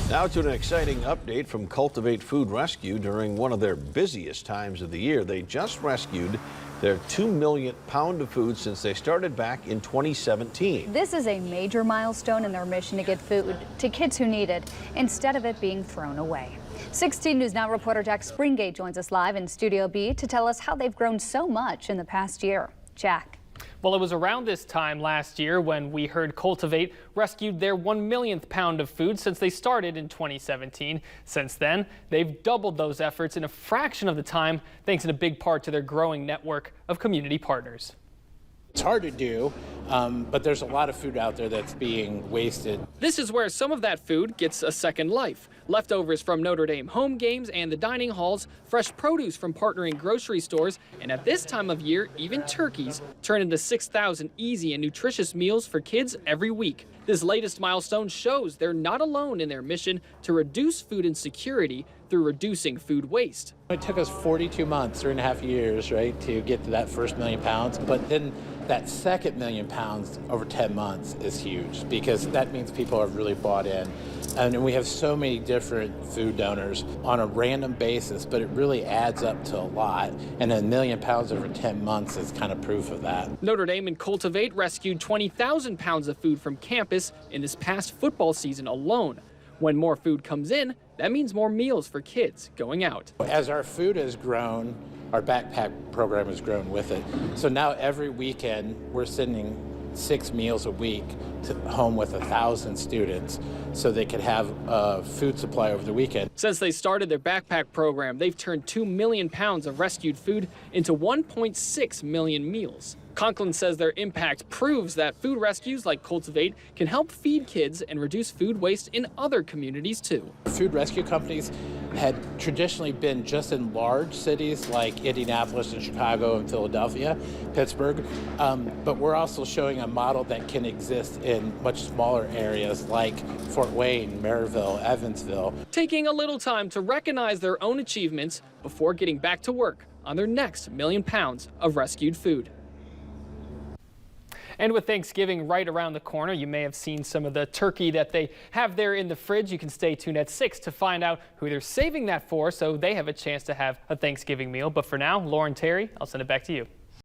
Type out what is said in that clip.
Now to an exciting update from Cultivate Food Rescue during one of their busiest times of the year. They just rescued their 2 millionth pound of food since they started back in 2017. This is a major milestone in their mission to get food to kids who need it instead of it being thrown away. 16 News Now reporter Jack Springate joins us live in Studio B to tell us how they've grown so much in the past year. Jack. Well, it was around this time last year when we heard Cultivate rescued their 1 millionth pound of food since they started in 2017. Since then, they've doubled those efforts in a fraction of the time, thanks in a big part to their growing network of community partners. It's hard to do, but there's a lot of food out there that's being wasted. This is where some of that food gets a second life. Leftovers from Notre Dame home games and the dining halls, fresh produce from partnering grocery stores, and at this time of year, even turkeys turn into 6,000 easy and nutritious meals for kids every week. This latest milestone shows they're not alone in their mission to reduce food insecurity through reducing food waste. It took us 42 months, 3.5 years, right, to get to that first 1 million pounds. But then that second 1 million pounds over 10 months is huge because that means people have really bought in. And we have so many different food donors on a random basis, but it really adds up to a lot. And 1 million pounds over 10 months is kind of proof of that. Notre Dame and Cultivate rescued 20,000 pounds of food from campus in this past football season alone. When more food comes in, that means more meals for kids going out. As our food has grown, our backpack program has grown with it. So now every weekend we're sending 6 meals a week to home with 1,000 students so they could have a food supply over the weekend. Since they started their backpack program, they've turned 2 million pounds of rescued food into 1.6 million meals. Conklin says their impact proves that food rescues like Cultivate can help feed kids and reduce food waste in other communities too. Food rescue companies had traditionally been just in large cities like Indianapolis and Chicago and Philadelphia, Pittsburgh, but we're also showing a model that can exist in much smaller areas like Fort Wayne, Maryville, Evansville. Taking a little time to recognize their own achievements before getting back to work on their next 1 million pounds of rescued food. And with Thanksgiving right around the corner, you may have seen some of the turkey that they have there in the fridge. You can stay tuned at 6 to find out who they're saving that for so they have a chance to have a Thanksgiving meal. But for now, Lauren, Terry, I'll send it back to you.